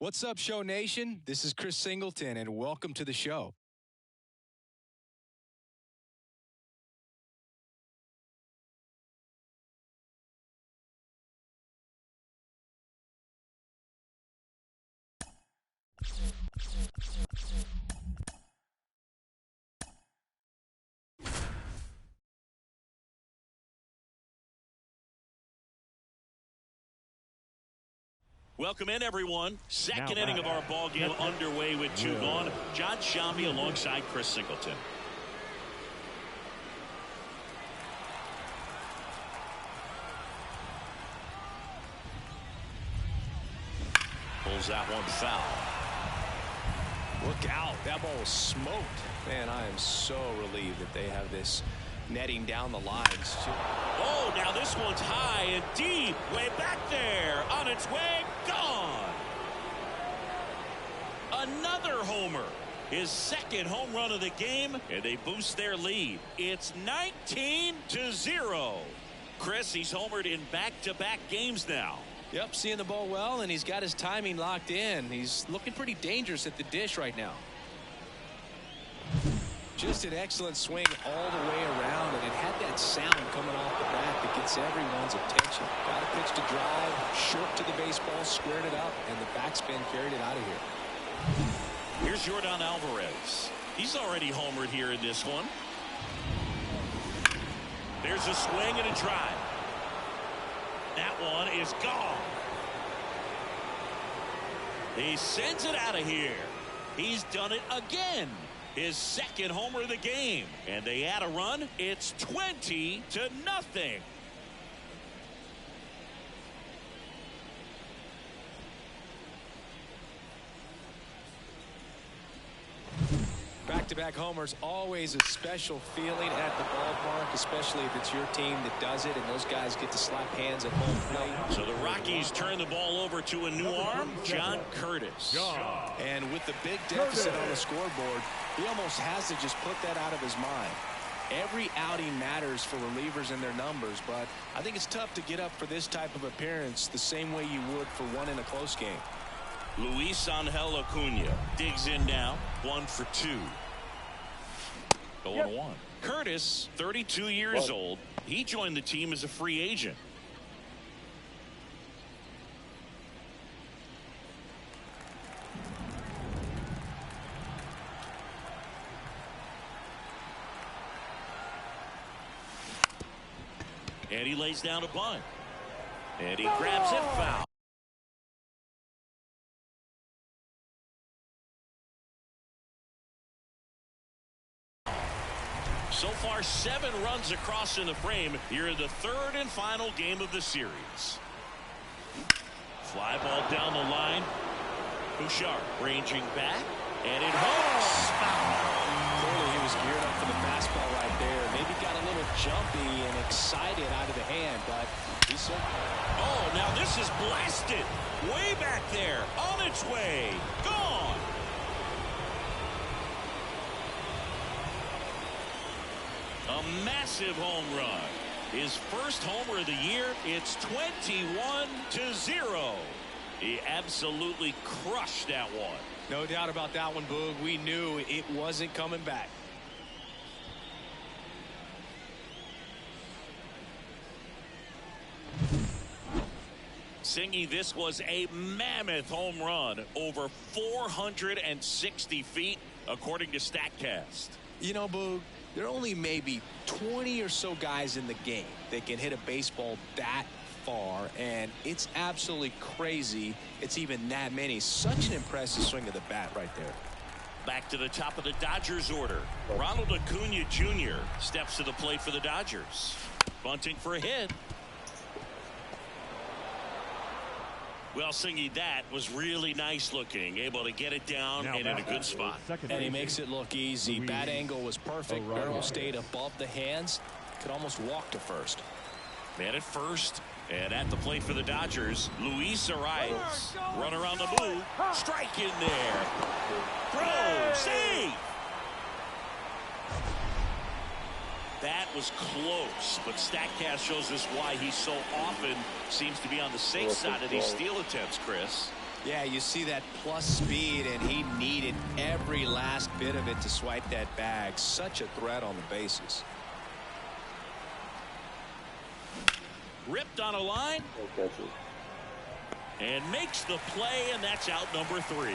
What's up, Show Nation? This is Chris Singleton, and welcome to the show. Welcome in, everyone. Second inning of our ball game underway with two gone. John Shambi alongside Chris Singleton. Pulls that one foul. Look out. That ball was smoked. Man, I am so relieved that they have this netting down the lines. Oh, now this one's high and deep. Way back there. On its way. Gone. Another homer. His second home run of the game, and they boost their lead. It's 19-0. Chris, he's homered in back-to-back games now. Yep, seeing the ball well, and he's got his timing locked in. He's looking pretty dangerous at the dish right now. Just an excellent swing all the way around, and it had that sound coming off the bat that gets everyone's attention. Got a pitch to drive, short to the baseball, squared it up, and the backspin carried it out of here. Here's Yordan Alvarez. He's already homered here in this one. There's a swing and a drive. That one is gone. He sends it out of here. He's done it again. His second homer of the game. And they add a run. It's 20-0. Back-to-back homers, always a special feeling at the ballpark, especially if it's your team that does it and those guys get to slap hands at home plate. So the Rockies turn the ball over to a new arm, John Curtis. And with the big deficit on the scoreboard, he almost has to just put that out of his mind. Every outing matters for relievers and their numbers, but I think it's tough to get up for this type of appearance the same way you would for one in a close game. Luis Angel Acuna digs in now, 1 for 2. 0-1. Curtis, 32 years old. He joined the team as a free agent. And he lays down a bunt. And he grabs it foul. So far, 7 runs across in the frame here in the third and final game of the series. Fly ball down the line. Bouchard ranging back, and it hooks. Clearly, he was geared up for the fastball right there. Maybe got a little jumpy and excited out of the hand, but he's so. Oh, now this is blasted. Way back there, on its way, gone. A massive home run. His first homer of the year. It's 21-0. He absolutely crushed that one. No doubt about that one, Boog. We knew it wasn't coming back. Singy, this was a mammoth home run. Over 460 feet, according to StatCast. You know, Boog, there are only maybe 20 or so guys in the game that can hit a baseball that far, and it's absolutely crazy it's even that many. Such an impressive swing of the bat right there. Back to the top of the Dodgers order. Ronald Acuna Jr. steps to the plate for the Dodgers. Bunting for a hit. Well, Singy, that was really nice looking. Able to get it down and in a good spot. And he makes it look easy. Bat angle was perfect. Barrel stayed above the hands. Could almost walk to first. Man at first. And at the plate for the Dodgers, Luis Arias. Run around the move. Strike in there. Throw. Save. That was close, but StatCast shows us why he so often seems to be on the safe side of these steal attempts, Chris. Yeah, you see that plus speed, and he needed every last bit of it to swipe that bag. Such a threat on the bases. Ripped on a line. And makes the play, and that's out number 3.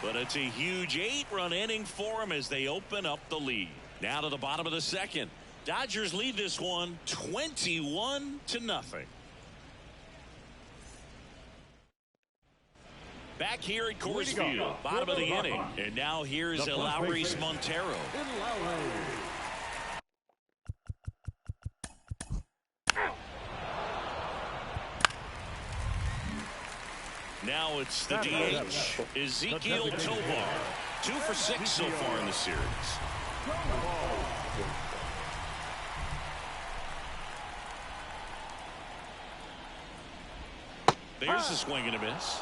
But it's a huge 8-run inning for them as they open up the lead. Now to the bottom of the second. Dodgers lead this one 21-0. Back here at Coors Field, bottom of the inning. And now here's Lowry's Montero. Now it's the DH, Ezekiel Tovar. 2 for 6 so far in the series. There's a swing and a miss.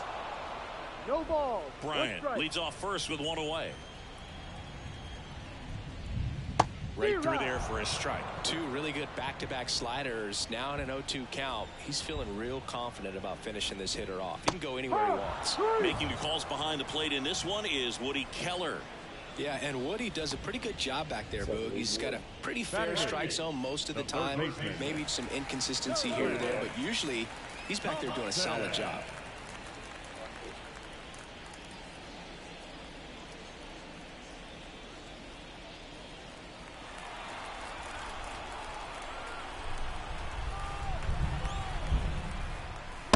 No ball. Bryant leads off first with 1 away. Right through there for a strike. 2 really good back-to-back sliders. Now in an 0-2 count. He's feeling real confident about finishing this hitter off. He can go anywhere he wants. Making the calls behind the plate in this one is Woody Keller. Yeah, and Woody does a pretty good job back there, Boog. He's got a pretty fair strike zone most of the time. Maybe some inconsistency here or there, but usually he's back there doing a solid job.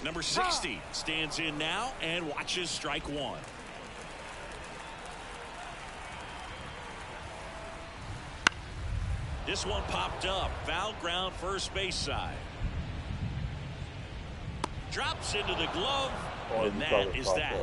Number 60 stands in now and watches strike 1. This one popped up. Foul ground first base side. Drops into the glove. And that is that.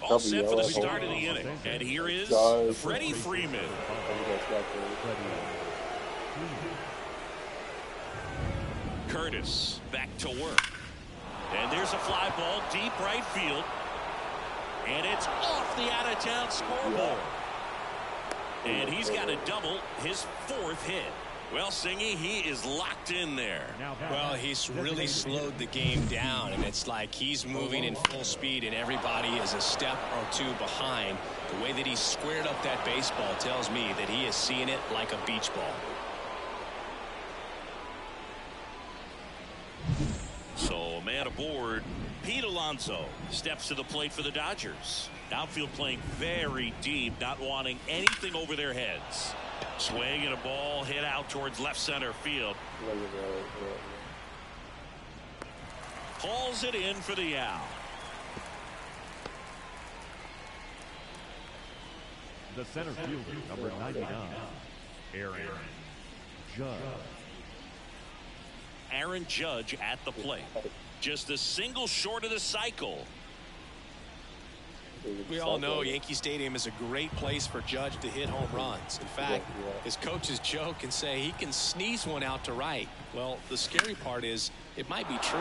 All set for the start of the inning. And here is Freddie Freeman. Curtis back to work. And there's a fly ball deep right field. And it's off the out-of-town scoreboard. And he's got a double, his 4th hit. Well, Singy, he is locked in there. Well, he's really slowed the game down, and it's like he's moving in full speed, and everybody is a step or 2 behind. The way that he squared up that baseball tells me that he is seeing it like a beach ball. So, a man aboard. Pete Alonso steps to the plate for the Dodgers. Outfield playing very deep, not wanting anything over their heads. Swing and a ball hit out towards left center field. Hauls it in for the out. The center fielder, number 99, Aaron Judge. Aaron Judge at the plate. Just a single short of the cycle. We all know Yankee Stadium is a great place for Judge to hit home runs. In fact, his coaches joke and say he can sneeze one out to right. Well, the scary part is it might be true.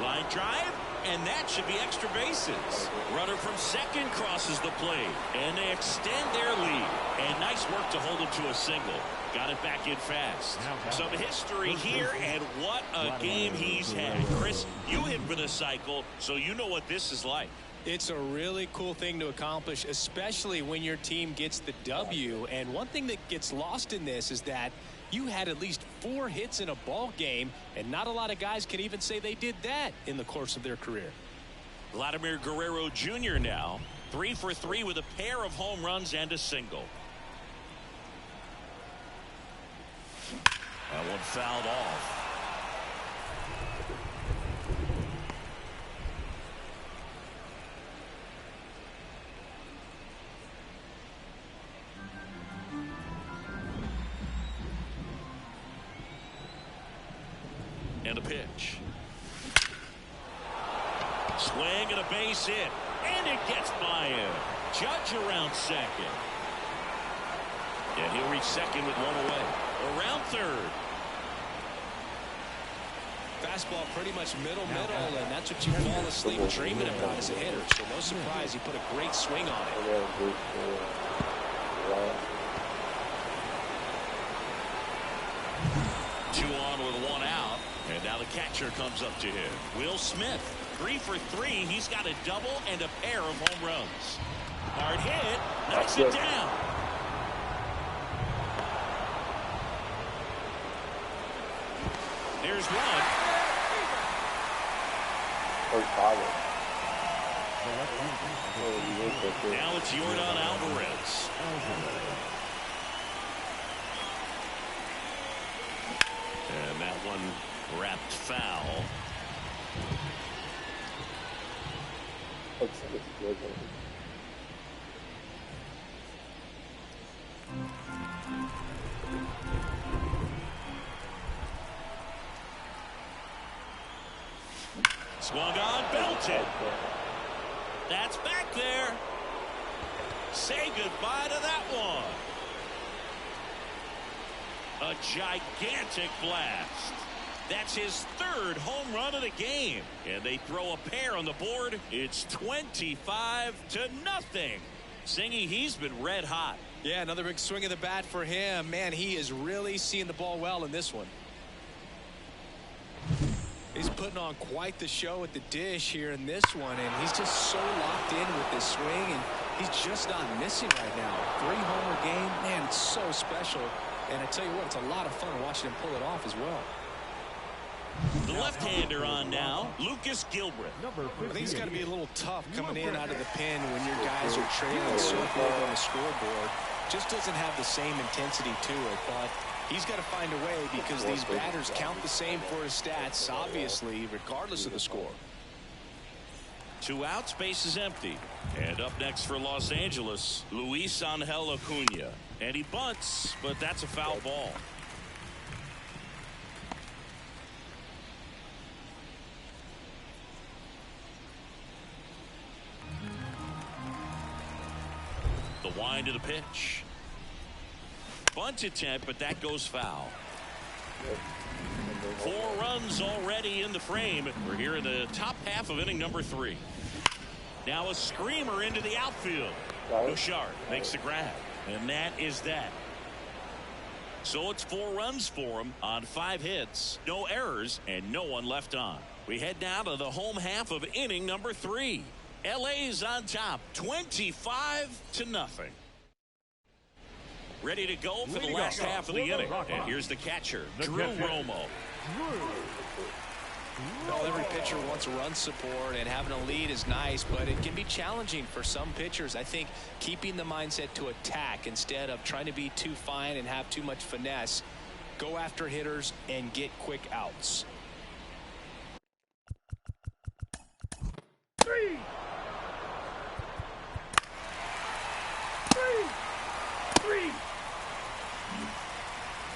Line drive, and that should be extra bases. Runner from second crosses the plate, and they extend their lead. And nice work to hold him to a single. Got it back in fast. Some history here, and what a game he's had. Chris, you hit for the cycle, so you know what this is like. It's a really cool thing to accomplish, especially when your team gets the W. And one thing that gets lost in this is that you had at least 4 hits in a ball game, and not a lot of guys can even say they did that in the course of their career. Vladimir Guerrero Jr. now 3 for 3 with a pair of home runs and a single. That one fouled off. And a pitch. Swing and a base hit. And it gets by him. Judge around second. Yeah, he'll reach second with 1 away. Around third. Fastball pretty much middle, and that's what you fall asleep dreaming about as a hitter. So no surprise, he put a great swing on it. 2 on with 1 out. And now the catcher comes up to him. Will Smith, 3 for 3. He's got a double and a pair of home runs. Hard hit, knocks it down. There's one. Now it's Yordan Alvarez. And that one wrapped foul. Swung on, belted. That's back there. Say goodbye to that one. A gigantic blast. That's his 3rd home run of the game. And they throw a pair on the board. It's 25-0. Singy, he's been red hot. Yeah, another big swing of the bat for him. Man, he is really seeing the ball well in this one. He's putting on quite the show at the dish here in this one, and he's just so locked in with this swing, and he's just not missing right now. 3-homer game, man, it's so special. And I tell you what, it's a lot of fun watching him pull it off as well. The left-hander on now, Lucas Gilbreth. I think it's got to be a little tough coming in out of the pen when your guys are trailing so big on the scoreboard. Just doesn't have the same intensity to it, but he's got to find a way because these batters count the same for his stats, obviously, regardless of the score. 2 outs, base is empty. And up next for Los Angeles, Luis Angel Acuna. And he bunts, but that's a foul ball. The wind of the pitch. Bunt attempt, but that goes foul. 4 runs already in the frame. We're here in the top half of inning number 3. Now a screamer into the outfield. Bouchard makes the grab, and that is that. So it's 4 runs for him on 5 hits, no errors, and no one left on. We head now to the home half of inning number 3. LA's on top, 25-0. Ready to go for the last half of the inning. And here's the catcher, Drew Romo. Well, every pitcher wants run support, and having a lead is nice, but it can be challenging for some pitchers. I think keeping the mindset to attack instead of trying to be too fine and have too much finesse. Go after hitters and get quick outs. 3.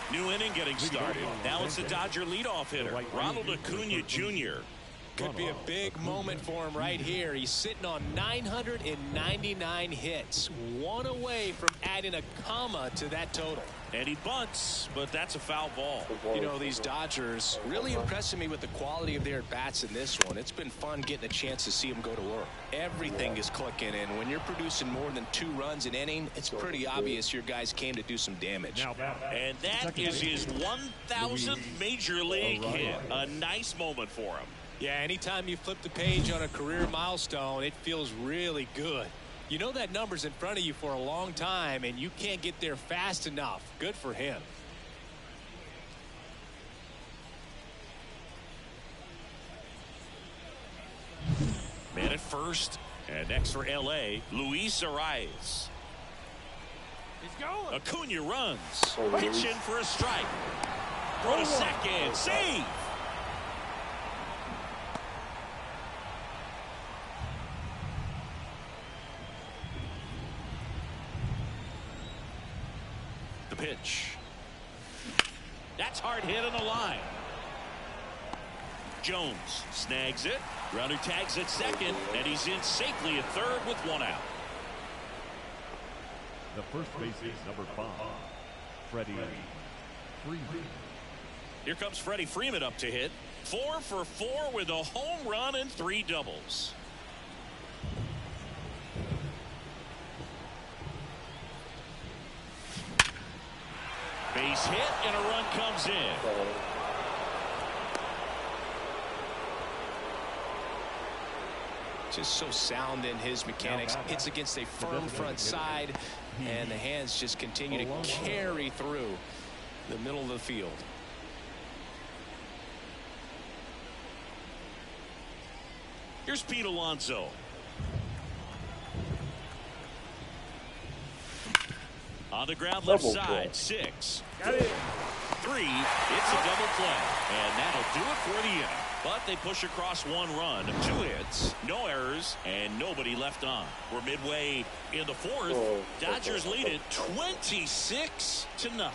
New inning getting started. Now it's the Dodger leadoff hitter, Ronald Acuna Jr. Could be a big moment for him right here. He's sitting on 999 hits, 1 away from adding a comma to that total. And he bunts, but that's a foul ball. You know, these Dodgers really impressing me with the quality of their bats in this one. It's been fun getting a chance to see them go to work. Everything is clicking, and when you're producing more than 2 runs an inning, it's pretty obvious your guys came to do some damage. And that is his 1,000th major league hit. A nice moment for him. Yeah, anytime you flip the page on a career milestone, it feels really good. You know that number's in front of you for a long time, and you can't get there fast enough. Good for him. Man at first, and next for LA, Luis Arias. He's going. Acuna runs. Pitching for a strike. Throw to second. Save. The pitch. That's hard hit on the line. Jones snags it. Runner tags at second, and he's in safely at third with 1 out. The first baseman, number 5, Freddie Freeman. Here comes Freddie Freeman up to hit. 4 for 4 with a home run and 3 doubles. Base hit and a run comes in. Just so sound in his mechanics. Hits against a firm front side, and the hands just continue to carry through the middle of the field. Here's Pete Alonso. On the ground left side. 6. Got it. 3. It's a double play. And that'll do it for the inning. But they push across 1 run. 2 hits. No errors. And nobody left on. We're midway in the 4th. Dodgers lead it 26-0.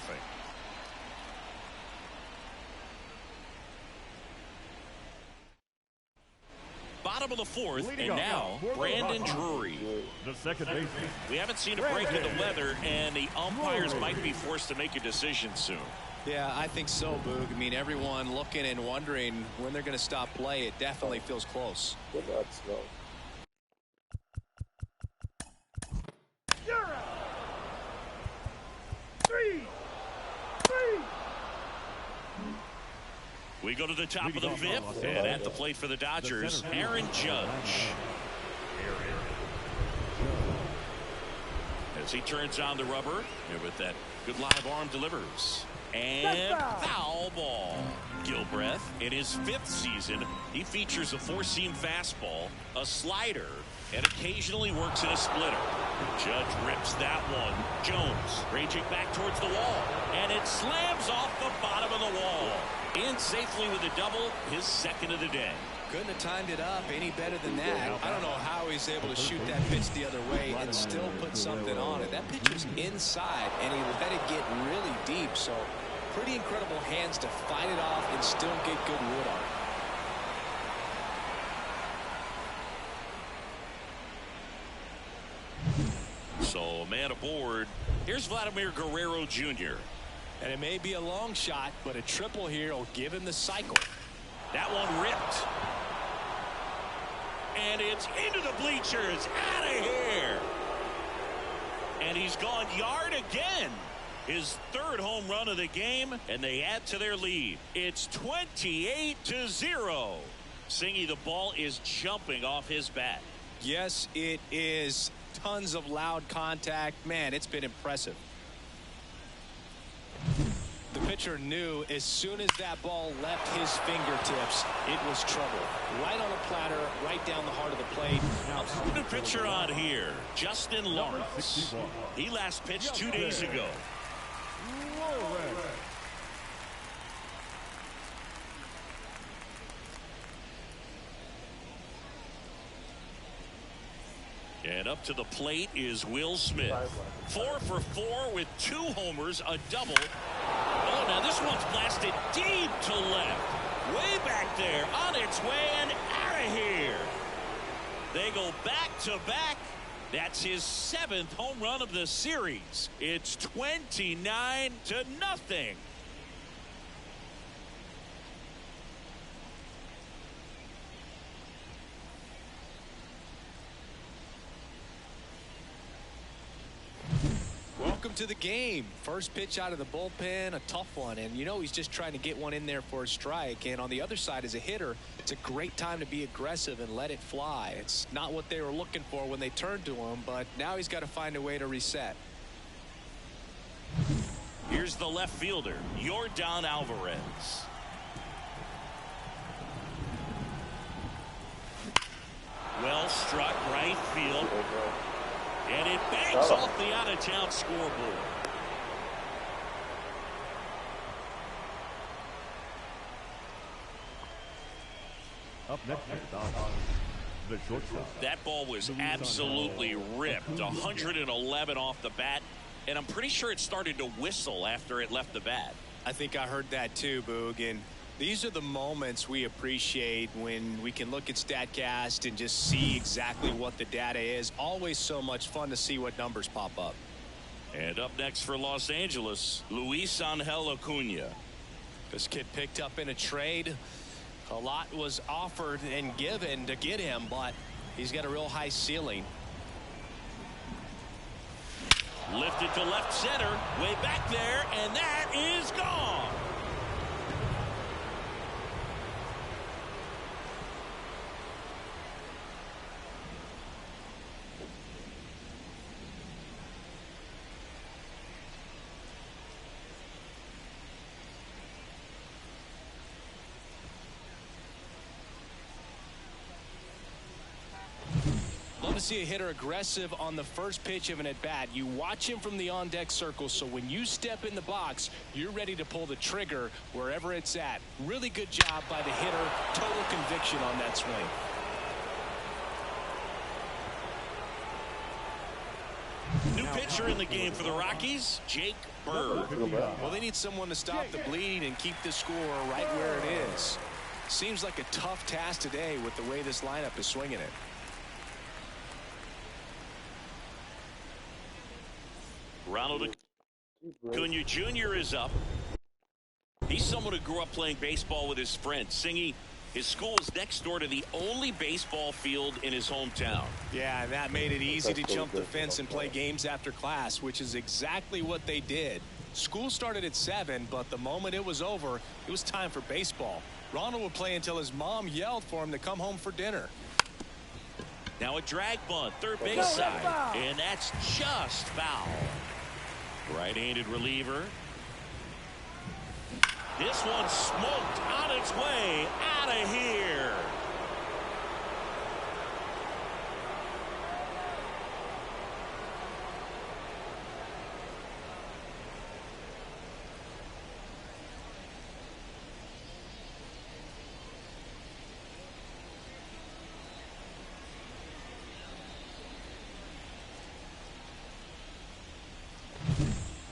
Bottom of the 4th, and now Brandon Drury. The second baseman. We haven't seen a break in the weather, and the umpires might be forced to make a decision soon. Yeah, I think so, Boog. I mean, everyone looking and wondering when they're going to stop play. It definitely feels close. You're out. 3. We go to the top of the 5th, and at the plate for the Dodgers, Aaron Judge. As he turns on the rubber, and with that good live arm delivers. And foul ball. Gilbreth, in his 5th season, he features a 4-seam fastball, a slider, and occasionally works in a splitter. Judge rips that one. Jones raging back towards the wall, and it slams off the bottom of the wall. In safely with a double, his 2nd of the day. Couldn't have timed it up any better than that. I don't know how he's able to shoot that pitch the other way and still put something on it. That pitch was inside, and he let it get really deep. So pretty incredible hands to fight it off and still get good wood on it. So, man aboard. Here's Vladimir Guerrero Jr. And it may be a long shot, but a triple here will give him the cycle. That one ripped. And it's into the bleachers. Out of here. And he's gone yard again. His 3rd home run of the game, and they add to their lead. It's 28-0. Singy, the ball is jumping off his bat. Yes, it is. Tons of loud contact. Man, it's been impressive. The pitcher knew as soon as that ball left his fingertips, it was trouble. Right on a platter, right down the heart of the plate. New pitcher on here, Justin Lawrence. He last pitched 2 days ago. And up to the plate is Will Smith. 4 for 4 with 2 homers, a double. Oh, now this one's blasted deep to left. Way back there, on its way and out of here. They go back to back. That's his 7th home run of the series. It's 29-0. Welcome to the game. First pitch out of the bullpen, a tough one, and you know he's just trying to get one in there for a strike. And on the other side, as a hitter, it's a great time to be aggressive and let it fly. It's not what they were looking for when they turned to him, but now he's got to find a way to reset. Here's the left fielder, Yordan Alvarez. Well struck right field. And it bangs off the out-of-town scoreboard. Up next, the shortstop. That ball was absolutely ripped. 111 off the bat. And I'm pretty sure it started to whistle after it left the bat. I think I heard that too, Boog. And these are the moments we appreciate when we can look at StatCast and just see exactly what the data is. Always so much fun to see what numbers pop up. And up next for Los Angeles, Luis Angel Acuna. This kid picked up in a trade. A lot was offered and given to get him, but he's got a real high ceiling. Lifted to left center, way back there, and that is gone. Love to see a hitter aggressive on the first pitch of an at-bat. You watch him from the on-deck circle, so when you step in the box, you're ready to pull the trigger wherever it's at. Really good job by the hitter. Total conviction on that swing. New pitcher in the game for the Rockies, Jake Bird. Well, they need someone to stop the bleed and keep the score right where it is. Seems like a tough task today with the way this lineup is swinging it. Ronald Acuna Jr. is up. He's someone who grew up playing baseball with his friends. Singy, his school is next door to the only baseball field in his hometown. Yeah, that made it easy to jump the fence and play games after class, which is exactly what they did. School started at 7, but the moment it was over, it was time for baseball. Ronald would play until his mom yelled for him to come home for dinner. Now a drag bunt, third base side, and that's just foul. Right-handed reliever. This one smoked on its way out of here.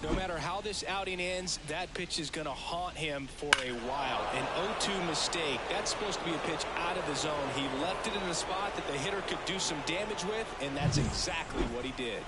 No matter how this outing ends, that pitch is going to haunt him for a while. An 0-2 mistake. That's supposed to be a pitch out of the zone. He left it in a spot that the hitter could do some damage with, and that's exactly what he did.